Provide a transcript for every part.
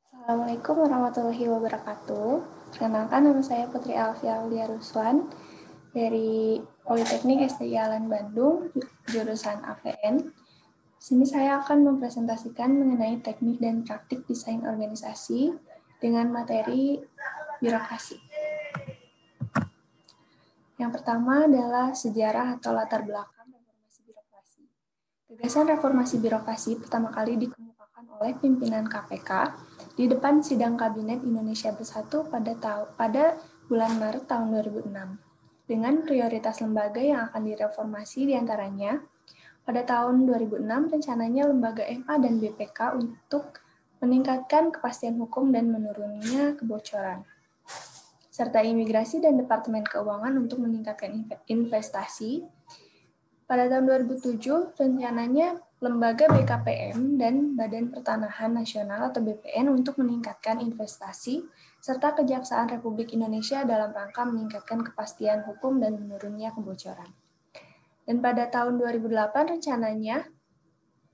Assalamualaikum warahmatullahi wabarakatuh. Perkenalkan, nama saya Putri Alfia Aulia Ruswan dari Politeknik STI Alan Bandung, jurusan AVN. Di sini saya akan mempresentasikan mengenai teknik dan praktik desain organisasi dengan materi birokrasi. Yang pertama adalah sejarah atau latar belakang reformasi birokrasi. Gagasan reformasi birokrasi pertama kali dikemukakan oleh pimpinan KPK di depan sidang Kabinet Indonesia Bersatu pada bulan Maret tahun 2006. Dengan prioritas lembaga yang akan direformasi diantaranya, pada tahun 2006 rencananya lembaga MA dan BPK untuk meningkatkan kepastian hukum dan menurunnya kebocoran, serta imigrasi dan Departemen Keuangan untuk meningkatkan investasi. Pada tahun 2007, rencananya lembaga BKPM dan Badan Pertanahan Nasional atau BPN untuk meningkatkan investasi, serta Kejaksaan Republik Indonesia dalam rangka meningkatkan kepastian hukum dan menurunnya kebocoran. Dan pada tahun 2008 rencananya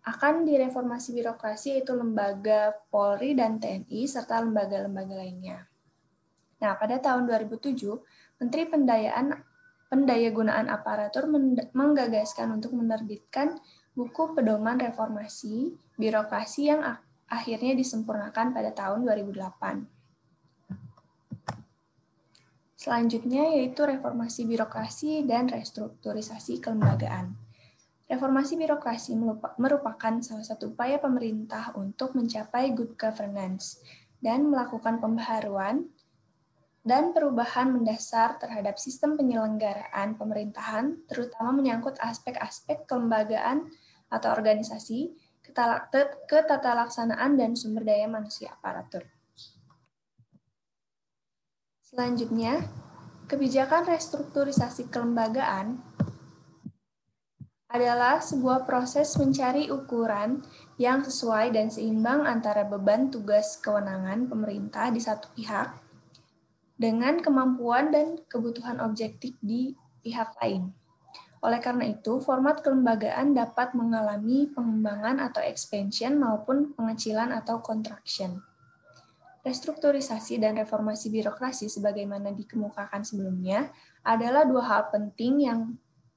akan direformasi birokrasi, yaitu lembaga Polri dan TNI, serta lembaga-lembaga lainnya. Nah, pada tahun 2007, Menteri Pendayagunaan Aparatur menggagaskan untuk menerbitkan buku pedoman reformasi birokrasi yang akhirnya disempurnakan pada tahun 2008. Selanjutnya yaitu reformasi birokrasi dan restrukturisasi kelembagaan. Reformasi birokrasi merupakan salah satu upaya pemerintah untuk mencapai good governance dan melakukan pembaharuan dan perubahan mendasar terhadap sistem penyelenggaraan pemerintahan, terutama menyangkut aspek-aspek kelembagaan atau organisasi, ketatalaksanaan, dan sumber daya manusia aparatur. Selanjutnya, kebijakan restrukturisasi kelembagaan adalah sebuah proses mencari ukuran yang sesuai dan seimbang antara beban tugas kewenangan pemerintah di satu pihak dengan kemampuan dan kebutuhan objektif di pihak lain. Oleh karena itu, format kelembagaan dapat mengalami pengembangan atau expansion maupun pengecilan atau contraction. Restrukturisasi dan reformasi birokrasi sebagaimana dikemukakan sebelumnya adalah dua hal penting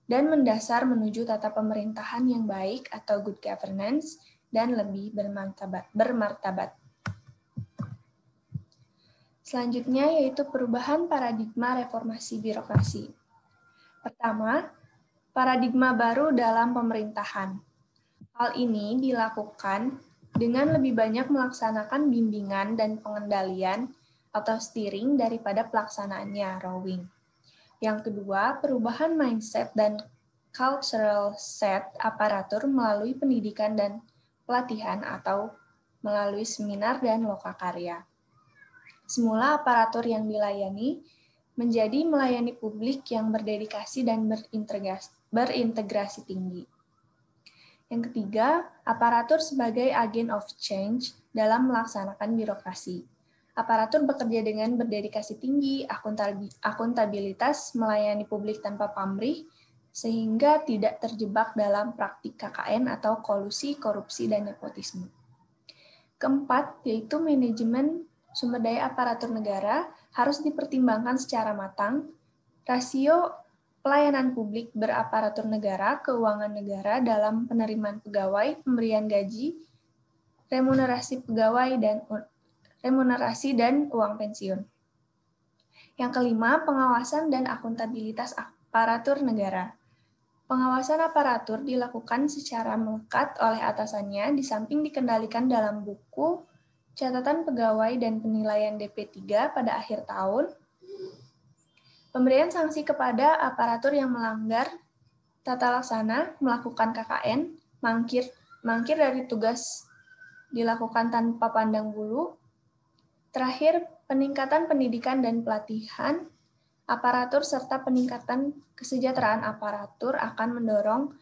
dan mendasar menuju tata pemerintahan yang baik atau good governance dan lebih bermartabat. Selanjutnya yaitu perubahan paradigma reformasi birokrasi. Pertama, paradigma baru dalam pemerintahan. Hal ini dilakukan dengan lebih banyak melaksanakan bimbingan dan pengendalian atau steering daripada pelaksanaannya, rowing. Yang kedua, perubahan mindset dan cultural set aparatur melalui pendidikan dan pelatihan atau melalui seminar dan lokakarya. Semula aparatur yang dilayani menjadi melayani publik yang berdedikasi dan berintegrasi tinggi. Yang ketiga, aparatur sebagai agen of change dalam melaksanakan birokrasi. Aparatur bekerja dengan berdedikasi tinggi, akuntabilitas, melayani publik tanpa pamrih, sehingga tidak terjebak dalam praktik KKN atau kolusi, korupsi, dan nepotisme. Keempat, yaitu manajemen sumber daya aparatur negara harus dipertimbangkan secara matang. Rasio pelayanan publik beraparatur negara, keuangan negara dalam penerimaan pegawai, pemberian gaji, remunerasi pegawai, dan remunerasi dan uang pensiun. Yang kelima, pengawasan dan akuntabilitas aparatur negara. Pengawasan aparatur dilakukan secara melekat oleh atasannya, di samping dikendalikan dalam buku catatan pegawai dan penilaian DP3 pada akhir tahun. Pemberian sanksi kepada aparatur yang melanggar tata laksana, melakukan KKN, mangkir dari tugas dilakukan tanpa pandang bulu. Terakhir, peningkatan pendidikan dan pelatihan aparatur serta peningkatan kesejahteraan aparatur akan mendorong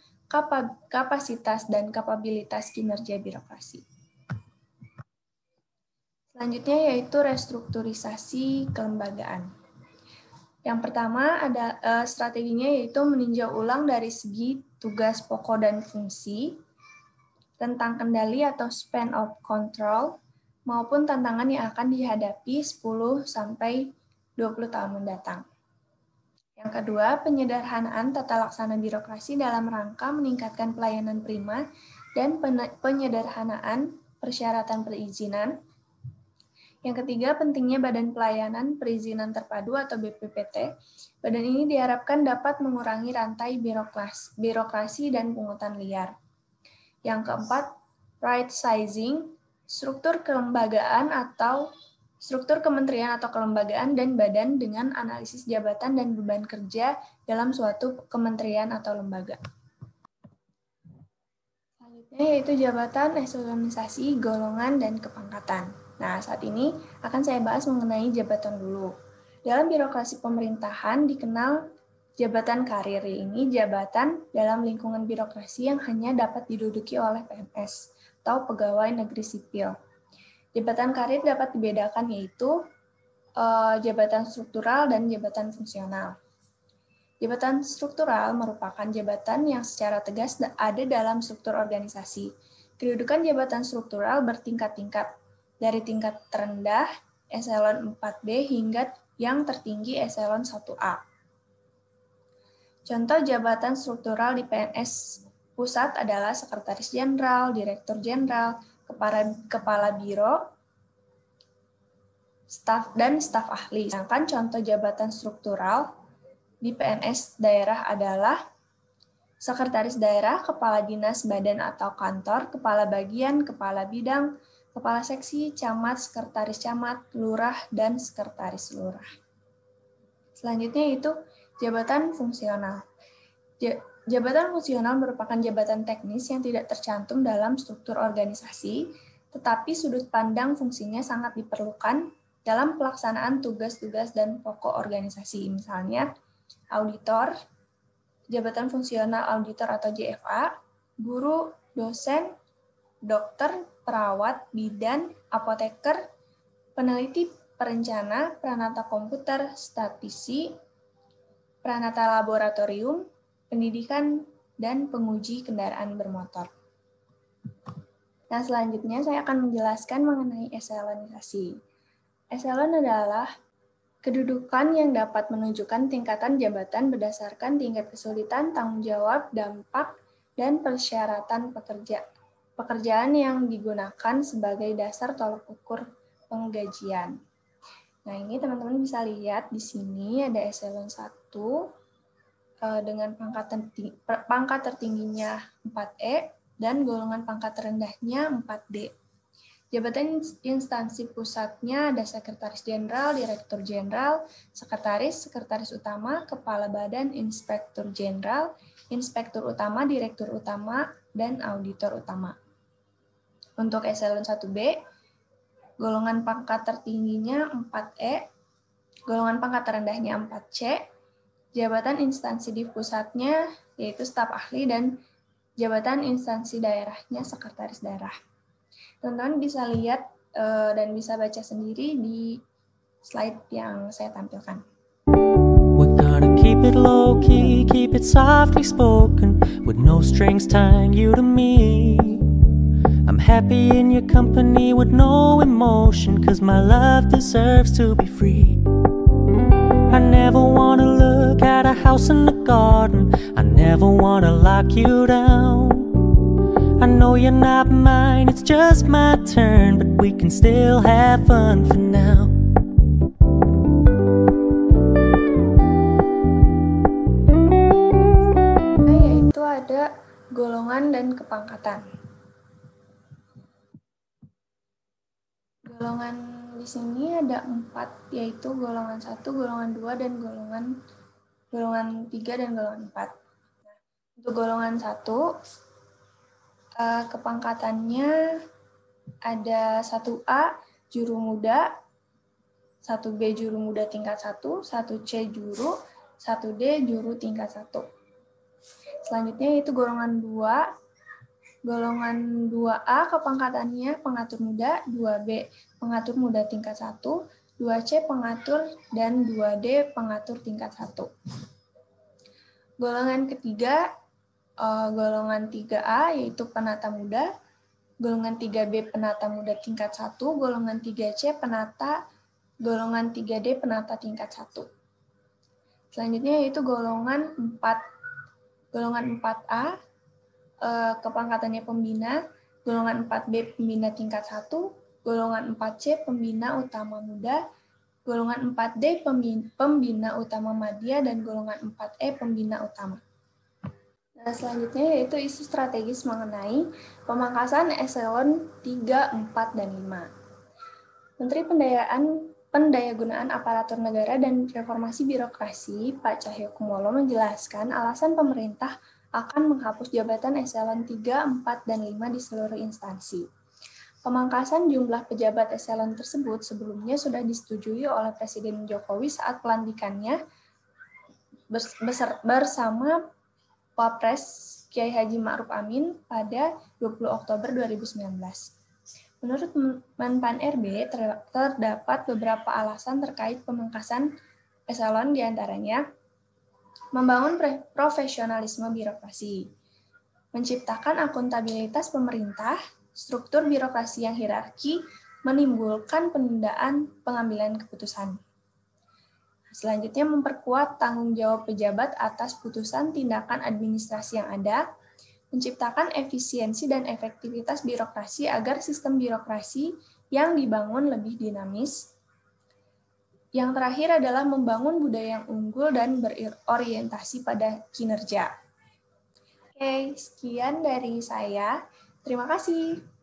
kapasitas dan kapabilitas kinerja birokrasi. Selanjutnya yaitu restrukturisasi kelembagaan. Yang pertama ada strateginya yaitu meninjau ulang dari segi tugas pokok dan fungsi, tentang kendali atau span of control, maupun tantangan yang akan dihadapi 10 sampai 20 tahun mendatang. Yang kedua, penyederhanaan tata laksana birokrasi dalam rangka meningkatkan pelayanan prima dan penyederhanaan persyaratan perizinan. Yang ketiga, pentingnya Badan Pelayanan Perizinan Terpadu atau BPPT. Badan ini diharapkan dapat mengurangi rantai birokrasi dan pungutan liar. Yang keempat, right sizing, struktur kelembagaan atau struktur kementerian atau kelembagaan dan badan dengan analisis jabatan dan beban kerja dalam suatu kementerian atau lembaga. Selanjutnya yaitu jabatan, eselonisasi, golongan, dan kepangkatan. Nah, saat ini akan saya bahas mengenai jabatan dulu. Dalam birokrasi pemerintahan dikenal jabatan karir. Ini jabatan dalam lingkungan birokrasi yang hanya dapat diduduki oleh PNS atau pegawai negeri sipil. Jabatan karir dapat dibedakan yaitu jabatan struktural dan jabatan fungsional. Jabatan struktural merupakan jabatan yang secara tegas ada dalam struktur organisasi. Kedudukan jabatan struktural bertingkat-tingkat, dari tingkat terendah, eselon 4B, hingga yang tertinggi eselon 1A. Contoh jabatan struktural di PNS pusat adalah Sekretaris Jenderal, Direktur Jenderal, Kepala Biro, staf dan staf ahli. Sedangkan contoh jabatan struktural di PNS daerah adalah Sekretaris Daerah, Kepala Dinas Badan atau Kantor, Kepala Bagian, Kepala Bidang, Kepala Seksi, Camat, Sekretaris Camat, Lurah, dan Sekretaris Lurah. Selanjutnya yaitu jabatan fungsional. Jabatan fungsional merupakan jabatan teknis yang tidak tercantum dalam struktur organisasi, tetapi sudut pandang fungsinya sangat diperlukan dalam pelaksanaan tugas-tugas dan pokok organisasi. Misalnya, auditor, jabatan fungsional auditor atau JFA, guru, dosen, dokter, perawat, bidan, apoteker, peneliti, perencana, pranata komputer, statisi, pranata laboratorium, pendidikan, dan penguji kendaraan bermotor. Nah, selanjutnya saya akan menjelaskan mengenai eselonisasi. Eselon adalah kedudukan yang dapat menunjukkan tingkatan jabatan berdasarkan tingkat kesulitan, tanggung jawab, dampak, dan persyaratan pekerjaan yang digunakan sebagai dasar tolak ukur penggajian. Nah, ini teman-teman bisa lihat di sini ada eselon 1 dengan pangkat tertingginya 4E dan golongan pangkat terendahnya 4D. Jabatan instansi pusatnya ada Sekretaris Jenderal, Direktur Jenderal, Sekretaris Utama, Kepala Badan, Inspektur Jenderal, Inspektur Utama, Direktur Utama, dan Auditor Utama. Untuk eselon 1B, golongan pangkat tertingginya 4E, golongan pangkat terendahnya 4C, jabatan instansi di pusatnya yaitu staf ahli, dan jabatan instansi daerahnya sekretaris daerah. Teman-teman bisa lihat dan bisa baca sendiri di slide yang saya tampilkan. We're gonna keep it low key, keep it softly spoken, with no strings tying you to me. I'm happy in your company with no emotion, 'cause my love deserves to be free. I never wanna look at a house in the garden, I never wanna lock you down. I know you're not mine, it's just my turn, but we can still have fun for now. Yaitu ada golongan dan kepangkatan. Golongan di sini ada 4, yaitu golongan 1, golongan 2, dan golongan 3 dan golongan 4. Nah, untuk golongan 1, kepangkatannya ada 1A juru muda, 1B juru muda tingkat 1, 1C juru, 1D juru tingkat 1. Selanjutnya yaitu golongan 2. Golongan 2A kepangkatannya pengatur muda, 2B pengatur muda tingkat 1, 2C pengatur, dan 2D pengatur tingkat 1. Golongan ketiga, golongan 3A yaitu penata muda, golongan 3B penata muda tingkat 1, golongan 3C penata, golongan 3D penata tingkat 1. Selanjutnya yaitu golongan 4A, kepangkatannya pembina, golongan 4B pembina tingkat 1, golongan 4C pembina utama muda, golongan 4D pembina utama madya, dan golongan 4E pembina utama. Nah, selanjutnya yaitu isu strategis mengenai pemangkasan eselon 3, 4, dan 5. Menteri Pendayagunaan Aparatur Negara dan Reformasi Birokrasi, Pak Cahyokumolo, menjelaskan alasan pemerintah akan menghapus jabatan eselon 3, 4, dan 5 di seluruh instansi. Pemangkasan jumlah pejabat eselon tersebut sebelumnya sudah disetujui oleh Presiden Jokowi saat pelantikannya bersama Wapres Kiai Haji Ma'ruf Amin pada 20 Oktober 2019. Menurut Menpan RB, terdapat beberapa alasan terkait pemangkasan eselon, diantaranya membangun profesionalisme birokrasi, menciptakan akuntabilitas pemerintah, struktur birokrasi yang hierarki menimbulkan penundaan pengambilan keputusan. Selanjutnya, memperkuat tanggung jawab pejabat atas putusan tindakan administrasi yang ada, menciptakan efisiensi dan efektivitas birokrasi agar sistem birokrasi yang dibangun lebih dinamis. Yang terakhir adalah membangun budaya yang unggul dan berorientasi pada kinerja. Oke, sekian dari saya. Terima kasih.